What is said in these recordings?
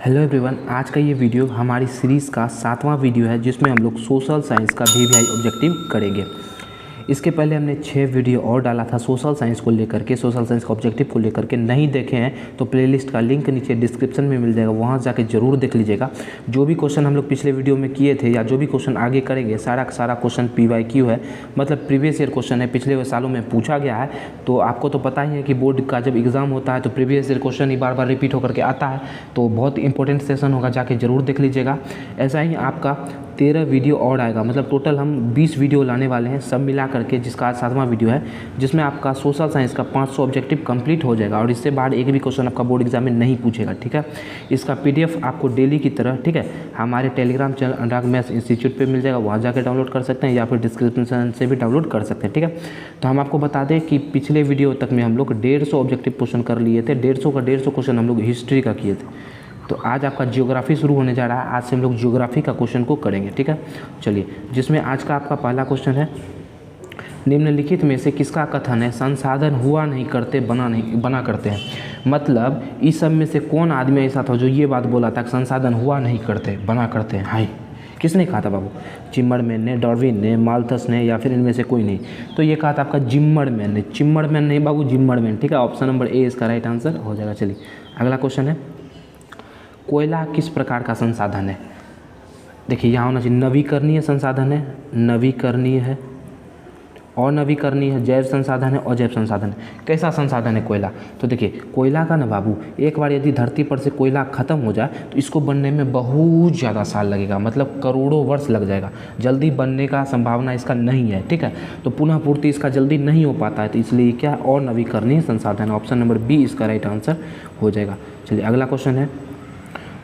Hello everyone, आज का ये वीडियो हमारी सीरीज़ का 7वां वीडियो है जिसमें हम लोग सोशल साइंस का वीवीआई ऑब्जेक्टिव करेंगे। इसके पहले हमने 6 वीडियो और डाला था सोशल साइंस को लेकर के, सोशल साइंस का ऑब्जेक्टिव को लेकर के। नहीं देखे हैं तो प्लेलिस्ट का लिंक नीचे डिस्क्रिप्शन में मिल जाएगा, वहाँ जाके ज़रूर देख लीजिएगा। जो भी क्वेश्चन हम लोग पिछले वीडियो में किए थे या जो भी क्वेश्चन आगे करेंगे, सारा का सारा क्वेश्चन PYQ है, मतलब प्रीवियस ईयर क्वेश्चन है, पिछले सालों में पूछा गया है। तो आपको तो पता ही है कि बोर्ड का जब एग्ज़ाम होता है तो प्रीवियस ईयर क्वेश्चन ही बार बार रिपीट होकर के आता है, तो बहुत इंपॉर्टेंट सेशन होगा, जाके ज़रूर देख लीजिएगा। ऐसा ही आपका 13 वीडियो और आएगा, मतलब टोटल हम 20 वीडियो लाने वाले हैं सब मिला करके, जिसका आज 7वां वीडियो है, जिसमें आपका सोशल साइंस का 500 ऑब्जेक्टिव कंप्लीट हो जाएगा और इससे बाहर एक भी क्वेश्चन आपका बोर्ड एग्जाम में नहीं पूछेगा। ठीक है, इसका PDF आपको डेली की तरह, ठीक है, हमारे टेलीग्राम चैनल अनुराग मैथ्स इंस्टीट्यूट पे मिल जाएगा, वहाँ जाकर डाउनलोड कर सकते हैं या फिर डिस्क्रिप्शन से भी डाउनलोड कर सकते हैं। ठीक है, तो हम आपको बता दें कि पिछले वीडियो तक में हम लोग 150 ऑब्जेक्टिव क्वेश्चन कर लिए थे। 150 क्वेश्चन हम लोग हिस्ट्री का किए थे। तो आज आपका ज्योग्राफी शुरू होने जा रहा है, आज से हम लोग ज्योग्राफी का क्वेश्चन को करेंगे। ठीक है, चलिए, जिसमें आज का आपका पहला क्वेश्चन है, निम्नलिखित में से किसका कथन है संसाधन हुआ नहीं करते बना करते हैं। मतलब इस सब में से कौन आदमी ऐसा था जो ये बात बोला था कि संसाधन हुआ नहीं करते बना करते हैं। हाय, किसने कहा था बाबू? चिम्मरमैन ने, डार्विन ने, माल्थस ने, या फिर इनमें से कोई नहीं? तो ये कहा था आपका जिम्मरमैन ने। चिम्मरमैन नहीं बाबू, जिम्मरमैन। ठीक है, ऑप्शन नंबर ए इसका राइट आंसर हो जाएगा। चलिए, अगला क्वेश्चन है, कोयला किस प्रकार का संसाधन है? देखिए, यहाँ होना चाहिए नवीकरणीय संसाधन है, नवीकरणीय है, अनवीकरणीय है, जैव संसाधन है, अजैव संसाधन है। कैसा संसाधन है कोयला? तो देखिए, कोयला का ना बाबू, एक बार यदि धरती पर से कोयला ख़त्म हो जाए तो इसको बनने में बहुत ज़्यादा साल लगेगा, मतलब करोड़ों वर्ष लग जाएगा। जल्दी बनने का संभावना इसका नहीं है। ठीक है, तो पुनः पूर्ति इसका जल्दी नहीं हो पाता है, तो इसलिए क्या अनवीकरणीय संसाधन है। ऑप्शन नंबर बी इसका राइट आंसर हो जाएगा। चलिए, अगला क्वेश्चन है,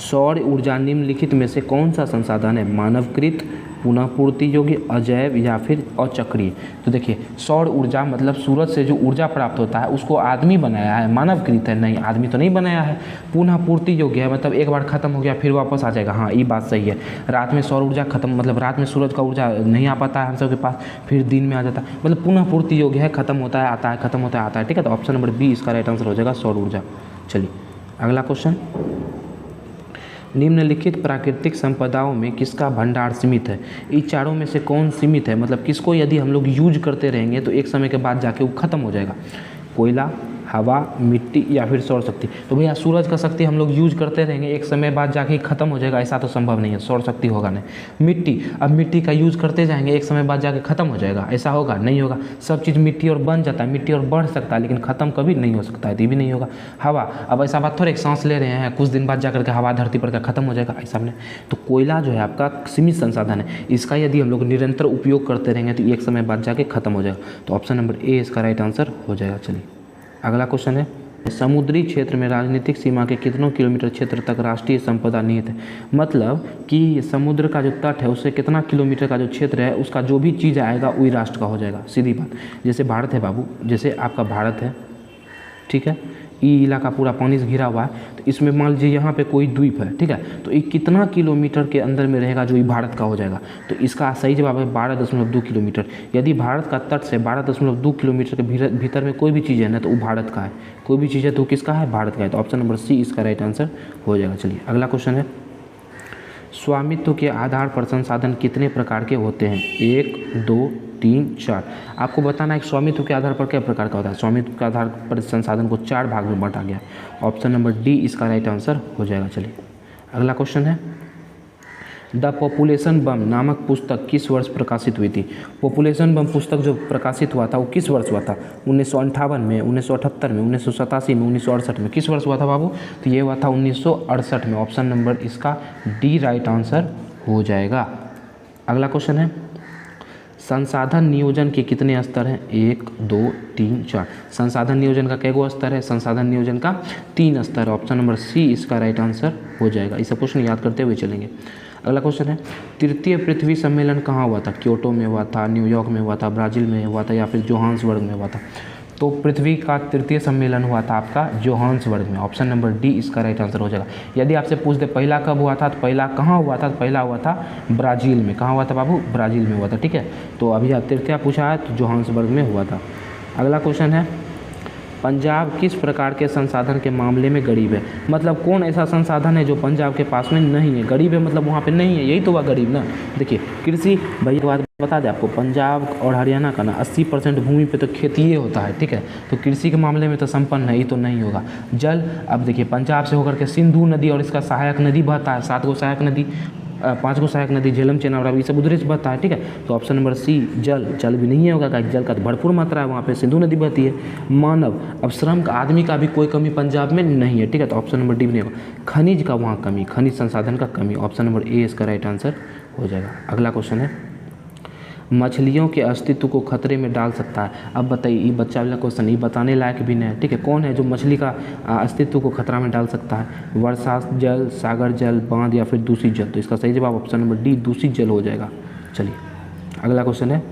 सौर ऊर्जा निम्नलिखित में से कौन सा संसाधन है? मानवकृत, पुनः पूर्ति योग्य, अजैव या फिर अचक्रीय? तो देखिए, सौर ऊर्जा मतलब सूरज से जो ऊर्जा प्राप्त होता है उसको आदमी बनाया है, मानवकृत है? नहीं, आदमी तो नहीं बनाया है। पुनः पूर्ति योग्य है, मतलब एक बार खत्म हो गया फिर वापस आ जाएगा। हाँ, ये बात सही है। रात में सौर ऊर्जा खत्म, मतलब रात में सूरज का ऊर्जा नहीं आ पाता है हम सबके पास, फिर दिन में आ जाता है, मतलब पुनः पूर्ति योग्य है, खत्म होता है आता है, खत्म होता है आता है। ठीक है, तो ऑप्शन नंबर बी इसका राइट आंसर हो जाएगा, सौर ऊर्जा। चलिए, अगला क्वेश्चन, निम्नलिखित प्राकृतिक संपदाओं में किसका भंडार सीमित है? इस चारों में से कौन सीमित है, मतलब किसको यदि हम लोग यूज करते रहेंगे तो एक समय के बाद जाके वो खत्म हो जाएगा? कोयला, हवा, मिट्टी या फिर सौर शक्ति? तो भैया सूरज का शक्ति हम लोग यूज करते रहेंगे, एक समय बाद जाके ख़त्म हो जाएगा, ऐसा तो संभव नहीं है, सौर शक्ति होगा नहीं। मिट्टी, अब मिट्टी का यूज़ करते जाएंगे, एक समय बाद जाके ख़त्म हो जाएगा, ऐसा होगा? नहीं होगा। सब चीज़ मिट्टी और बन जाता है, मिट्टी और बढ़ सकता है, लेकिन ख़त्म कभी नहीं हो सकता है, तो ये भी नहीं होगा। हवा, अब ऐसा बात थोड़ा, एक सांस ले रहे हैं, कुछ दिन बाद जाकर के हवा धरती पर का ख़त्म हो जाएगा, ऐसा नहीं। तो कोयला जो है आपका सीमित संसाधन है, इसका यदि हम लोग निरंतर उपयोग करते रहेंगे तो एक समय बाद जाके ख़त्म हो जाएगा। तो ऑप्शन नंबर ए इसका राइट आंसर हो जाएगा। चलिए, अगला क्वेश्चन है, समुद्री क्षेत्र में राजनीतिक सीमा के कितनों किलोमीटर क्षेत्र तक राष्ट्रीय संपदा निहित है? मतलब कि समुद्र का जो तट है उससे कितना किलोमीटर का जो क्षेत्र है, उसका जो भी चीज़ आएगा वही राष्ट्र का हो जाएगा, सीधी बात। जैसे भारत है बाबू, जैसे आपका भारत है, ठीक है, ये इलाका पूरा पानी से घिरा हुआ है, तो इसमें मान लीजिए यहाँ पे कोई द्वीप है, ठीक है, तो ये कितना किलोमीटर के अंदर में रहेगा जो ये भारत का हो जाएगा? तो इसका सही जवाब है 12.2 किलोमीटर। यदि भारत का तट से 12.2 किलोमीटर के भीतर में कोई भी चीज़ है ना तो वो भारत का है, कोई भी चीज़ है तो किसका है? भारत का है। तो ऑप्शन नंबर सी इसका राइट आंसर हो जाएगा। चलिए, अगला क्वेश्चन है, स्वामित्व के आधार पर संसाधन कितने प्रकार के होते हैं? 1, 2, 3, 4। आपको बताना है कि स्वामित्व के आधार पर क्या प्रकार का होता है। स्वामित्व के आधार पर संसाधन को 4 भाग में बांटा गया। ऑप्शन नंबर डी इसका राइट आंसर हो जाएगा। चलिए, अगला क्वेश्चन है, द पॉपुलेशन बम नामक पुस्तक किस वर्ष प्रकाशित हुई थी? पॉपुलेशन बम पुस्तक जो प्रकाशित हुआ था वो किस वर्ष हुआ था? 1958 में, 1978 में, 1987 में, 1968 में? किस वर्ष हुआ था बाबू? तो ये हुआ था 1968 में। ऑप्शन नंबर इसका डी राइट आंसर हो जाएगा। अगला क्वेश्चन है, संसाधन नियोजन के कितने स्तर हैं? 1, 2, 3, 4। संसाधन नियोजन का कैगो स्तर है? संसाधन नियोजन का 3 स्तर। ऑप्शन नंबर सी इसका राइट आंसर हो जाएगा। इस क्वेश्चन याद करते हुए चलेंगे। अगला क्वेश्चन है, तृतीय पृथ्वी सम्मेलन कहाँ हुआ था? क्योटो में हुआ था, न्यूयॉर्क में हुआ था, ब्राज़ील में हुआ था, या फिर जोहान्सबर्ग में हुआ था? तो पृथ्वी का तृतीय सम्मेलन हुआ था आपका जोहान्सबर्ग में। ऑप्शन नंबर डी इसका राइट आंसर हो जाएगा। यदि आपसे पूछ दे पहला कब हुआ था, तो पहला कहाँ हुआ था? तो पहला हुआ था ब्राज़ील में। कहाँ हुआ था बाबू? ब्राज़ील में हुआ था। ठीक है, तो अभी आप तृतीय पूछा है तो जोहान्सबर्ग में हुआ था। अगला क्वेश्चन है, पंजाब किस प्रकार के संसाधन के मामले में गरीब है, मतलब कौन ऐसा संसाधन है जो पंजाब के पास में नहीं है, गरीब है मतलब वहाँ पे नहीं है, यही तो हुआ गरीब ना। देखिए कृषि, भैया एक बात बता दें आपको, पंजाब और हरियाणा का ना 80% भूमि पे तो खेती ही होता है, ठीक है, तो कृषि के मामले में तो संपन्न है, ये तो नहीं होगा। जल, अब देखिए पंजाब से होकर के सिंधु नदी और इसका सहायक नदी बहता है, 7 गो सहायक नदी, 5 गो सहायक नदी, झेलम, चेनाब, रावी, ये सब उधर से बहता है, ठीक है। तो ऑप्शन नंबर सी जल, जल भी नहीं होगा, जल का तो भरपूर मात्रा है वहाँ पे, सिंधु नदी बहती है। मानव, अब श्रम का, आदमी का भी कोई कमी पंजाब में नहीं है, ठीक है, तो ऑप्शन नंबर डी नहीं होगा। खनिज का वहाँ कमी, खनिज संसाधन का कमी, ऑप्शन नंबर ए इसका राइट आंसर हो जाएगा। अगला क्वेश्चन है, मछलियों के अस्तित्व को खतरे में डाल सकता है। अब बताइए, ये बच्चा वाला क्वेश्चन, ये बताने लायक भी नहीं है, ठीक है। कौन है जो मछली का अस्तित्व को खतरा में डाल सकता है? वर्षा जल, सागर जल, बांध या फिर दूषित जल? तो इसका सही जवाब ऑप्शन नंबर डी दूषित जल हो जाएगा। चलिए अगला क्वेश्चन है,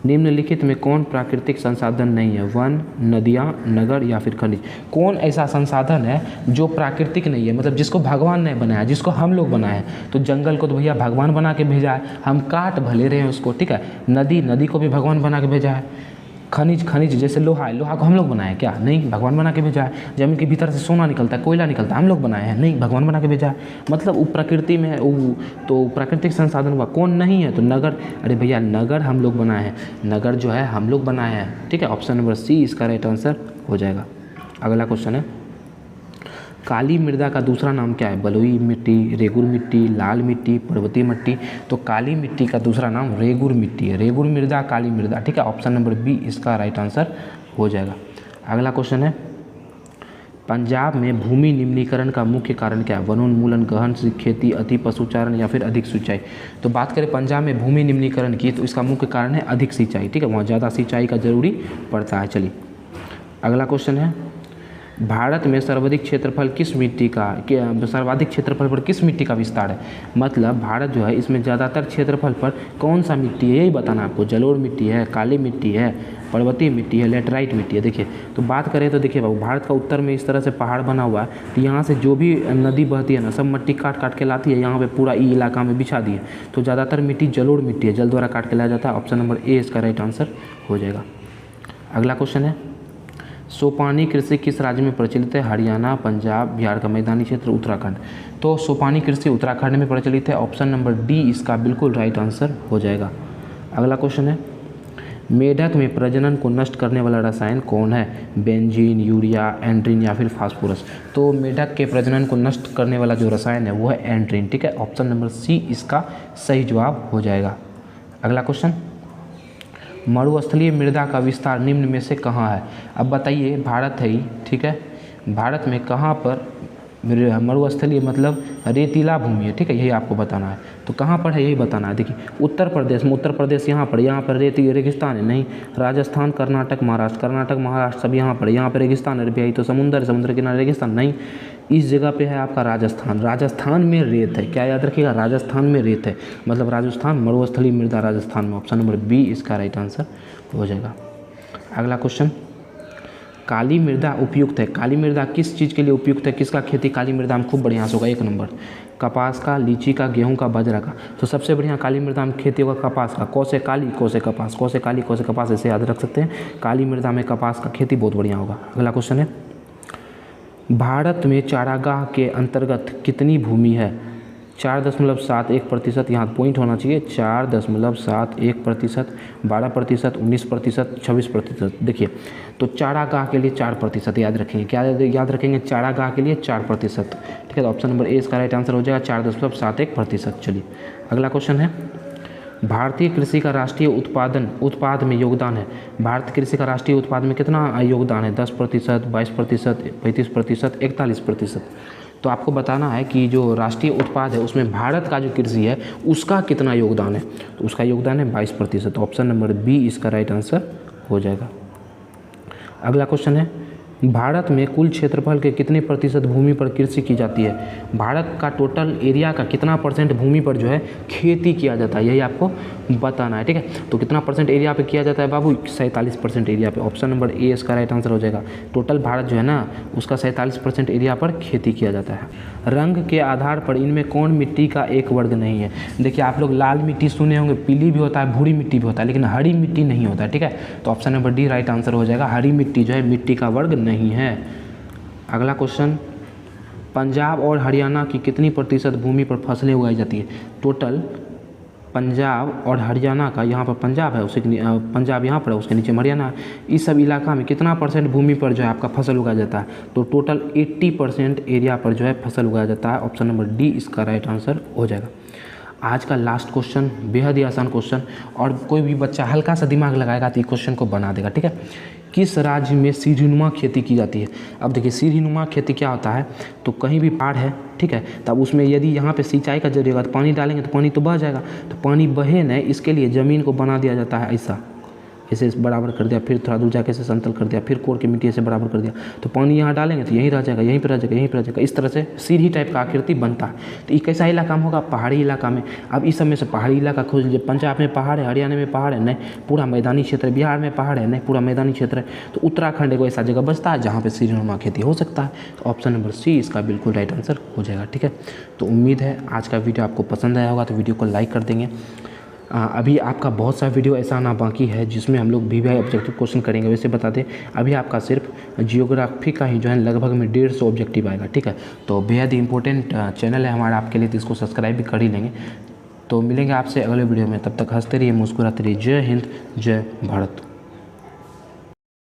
निम्नलिखित में कौन प्राकृतिक संसाधन नहीं है? वन, नदियाँ, नगर या फिर खनिज? कौन ऐसा संसाधन है जो प्राकृतिक नहीं है, मतलब जिसको भगवान ने बनाया, जिसको हम लोग बनाए हैं? तो जंगल को तो भैया भगवान बना के भेजा है, हम काट भले रहे हैं उसको, ठीक है। नदी, नदी को भी भगवान बना के भेजा है। खनिज, खनिज जैसे लोहा है, लोहा को हम लोग बनाए क्या? नहीं, भगवान बना के भेजा है। जमीन के भीतर से सोना निकलता है, कोयला निकलता है, हम लोग बनाए हैं? नहीं, भगवान बना के भेजा है। मतलब वो प्रकृति में है, वो तो प्राकृतिक संसाधन हुआ। कौन नहीं है? तो नगर, अरे भैया नगर हम लोग बनाए हैं, नगर जो है हम लोग बनाए हैं, ठीक है। ऑप्शन नंबर सी इसका राइट आंसर हो जाएगा। अगला क्वेश्चन है, काली मृदा का दूसरा नाम क्या है? बलुई मिट्टी, रेगुर मिट्टी, लाल मिट्टी, पर्वतीय मिट्टी? तो काली मिट्टी का दूसरा नाम रेगुर मिट्टी है, रेगुर मृदा, काली मृदा, ठीक है। ऑप्शन नंबर बी इसका राइट आंसर हो जाएगा। अगला क्वेश्चन है, पंजाब में भूमि निम्नीकरण का मुख्य कारण क्या है? वनोन्मूलन, गहन खेती, अति पशुचारण या फिर अधिक सिंचाई? तो बात करें पंजाब में भूमि निम्नीकरण की, तो इसका मुख्य कारण है अधिक सिंचाई, ठीक है, वहाँ ज़्यादा सिंचाई का जरूरी पड़ता है। चलिए अगला क्वेश्चन है, भारत में सर्वाधिक क्षेत्रफल किस मिट्टी का, सर्वाधिक क्षेत्रफल पर किस मिट्टी का विस्तार है? मतलब भारत जो है इसमें ज़्यादातर क्षेत्रफल पर कौन सा मिट्टी है, यही बताना आपको। जलोढ़ मिट्टी है, काली मिट्टी है, पर्वतीय मिट्टी है, लेटराइट मिट्टी है। देखिए तो बात करें तो देखिए बाबू, भारत का उत्तर में इस तरह से पहाड़ बना हुआ है, तो यहाँ से जो भी नदी बहती है ना, सब मिट्टी काट काट के लाती है, यहाँ पे पूरा ई इलाका में बिछा दी है। तो ज़्यादातर मिट्टी जलोढ़ मिट्टी है, जल द्वारा काट के लाया जाता है। ऑप्शन नंबर ए इसका राइट आंसर हो जाएगा। अगला क्वेश्चन है, सोपानी कृषि किस राज्य में प्रचलित है? हरियाणा, पंजाब, बिहार का मैदानी क्षेत्र, उत्तराखंड? तो सोपानी कृषि उत्तराखंड में प्रचलित है। ऑप्शन नंबर डी इसका बिल्कुल राइट आंसर हो जाएगा। अगला क्वेश्चन है, मेढक में प्रजनन को नष्ट करने वाला रसायन कौन है? बेंजीन, यूरिया, एंड्रीन या फिर फास्फोरस? तो मेढक के प्रजनन को नष्ट करने वाला जो रसायन है वो है एंड्रीन, ठीक है। ऑप्शन नंबर सी इसका सही जवाब हो जाएगा। अगला क्वेश्चन, मरुस्थलीय मृदा का विस्तार निम्न में से कहाँ है? अब बताइए, भारत है ही, ठीक है, भारत में कहाँ पर मरुस्थलीय मतलब रेतीला भूमि है, ठीक है, यही आपको बताना है। तो कहाँ पर है यही बताना है। देखिए उत्तर प्रदेश में, उत्तर प्रदेश यहाँ पर रेती रेगिस्तान है नहीं। राजस्थान, कर्नाटक, महाराष्ट्र सब यहाँ पर रेगिस्तान है भैया, तो समुद्र किनारे रेगिस्तान नहीं। इस जगह पे है आपका राजस्थान, राजस्थान में रेत है, क्या याद रखिएगा, राजस्थान में रेत है, मतलब राजस्थान, मरुस्थलीय मृदा राजस्थान में। ऑप्शन नंबर बी इसका राइट आंसर हो जाएगा। अगला क्वेश्चन, काली मृदा उपयुक्त है, काली मृदा किस चीज़ के लिए उपयुक्त है? किसका खेती काली मृदा में खूब बढ़िया से होगा? 1 नंबर, कपास का, लीची का, गेहूं का, बाजरा का। तो सबसे बढ़िया काली मृदा में खेती होगा कपास का। कौसे काली, कौसे कपास, कौसे काली, कौसे कपास, ऐसे याद रख सकते हैं। काली मृदा में कपास का खेती बहुत बढ़िया होगा। अगला क्वेश्चन है, भारत में चारागाह के अंतर्गत कितनी भूमि है? 4.71%, यहाँ पॉइंट होना चाहिए, 4.71%, 12%, 19%, 26%। देखिए तो चारागाह के लिए 4% याद रखेंगे, क्या याद रखेंगे? चारागाह के लिए 4%, ठीक है। तो ऑप्शन नंबर ए इसका राइट आंसर हो जाएगा, 4.71%। चलिए अगला क्वेश्चन है, भारतीय कृषि का राष्ट्रीय उत्पाद में योगदान है। भारत कृषि का राष्ट्रीय उत्पाद में कितना योगदान है? 10%, 22%, 35%, 41%। तो आपको बताना है कि जो राष्ट्रीय उत्पाद है उसमें भारत का जो कृषि है उसका कितना योगदान है। तो उसका योगदान है 22%। ऑप्शन नंबर बी इसका राइट आंसर हो जाएगा। अगला क्वेश्चन है, भारत में कुल क्षेत्रफल के कितने प्रतिशत भूमि पर कृषि की जाती है? भारत का टोटल एरिया का कितना परसेंट भूमि पर जो है खेती किया जाता है, यही आपको बताना है। ठीक है, तो कितना परसेंट एरिया पे किया जाता है बाबू? 47% एरिया पे। ऑप्शन नंबर ए इसका राइट आंसर हो जाएगा। टोटल भारत जो है ना उसका 47% एरिया पर खेती किया जाता है। रंग के आधार पर इनमें कौन मिट्टी का एक वर्ग नहीं है? देखिए आप लोग लाल मिट्टी सुने होंगे, पीली भी होता है, भूरी मिट्टी भी होता है, लेकिन हरी मिट्टी नहीं होता है। ठीक है, तो option number D right answer हो जाएगा। हरी मिट्टी जो है मिट्टी का वर्ग नहीं है। अगला क्वेश्चन, पंजाब और हरियाणा की कितनी प्रतिशत भूमि पर फसलें उगाई जाती है? टोटल पंजाब और हरियाणा का, यहाँ पर पंजाब है उसे पंजाब यहाँ पर है, उसके नीचे हरियाणा है, इस सब इलाका में कितना परसेंट भूमि पर जो है आपका फसल उगाया जाता है? तो टोटल 80% एरिया पर जो है फसल उगाया जाता है। ऑप्शन नंबर डी इसका राइट आंसर हो जाएगा। आज का लास्ट क्वेश्चन बेहद ही आसान क्वेश्चन, और कोई भी बच्चा हल्का सा दिमाग लगाएगा तो ये क्वेश्चन को बना देगा। ठीक है, किस राज्य में सीढ़ीनुमा खेती की जाती है? अब देखिए सीढ़ीनुमा खेती क्या होता है, तो कहीं भी पहाड़ है, ठीक है, तब उसमें यदि यहाँ पे सिंचाई का जरूरत होगा तो पानी डालेंगे तो पानी तो बह जाएगा, तो पानी बहे नहीं इसके लिए ज़मीन को बना दिया जाता है ऐसा, ऐसे बराबर कर दिया, फिर थोड़ा दूर जाके ऐसे समतल कर दिया, फिर कोर की मिट्टी ऐसे बराबर कर दिया, तो पानी यहाँ डालेंगे तो यहीं रह जाएगा, यहीं पर रह जाएगा, यहीं पर रह जाएगा, इस तरह से सीढ़ी टाइप का आकृति बनता है। तो ये कैसा इलाका में होगा? पहाड़ी इलाका में। अब इस सब में से पहाड़ी इलाका खोज लीजिए। पंजाब में पहाड़ है, हरियाणा में पहाड़ है, नहीं पूरा मैदानी क्षेत्र है, बिहार में पहाड़ है, नहीं पूरा मैदानी क्षेत्र है, तो उत्तराखंड एक ऐसा जगह बचता है जहाँ पर सीढ़ीनुमा खेती हो सकता है। तो ऑप्शन नंबर सी इसका बिल्कुल राइट आंसर हो जाएगा। ठीक है, तो उम्मीद है आज का वीडियो आपको पसंद आया होगा, तो वीडियो को लाइक कर देंगे। अभी आपका बहुत सा वीडियो ऐसा आना बाकी है जिसमें हम लोग VVI ऑब्जेक्टिव क्वेश्चन करेंगे। वैसे बता दें अभी आपका सिर्फ जियोग्राफी का ही जो है लगभग में 150 ऑब्जेक्टिव आएगा। ठीक है, तो बेहद ही इंपॉर्टेंट चैनल है हमारा आपके लिए, तो इसको सब्सक्राइब भी कर ही लेंगे। तो मिलेंगे आपसे अगले वीडियो में, तब तक हंसते रहिए, मुस्कुराते रहिए। जय हिंद, जय भारत।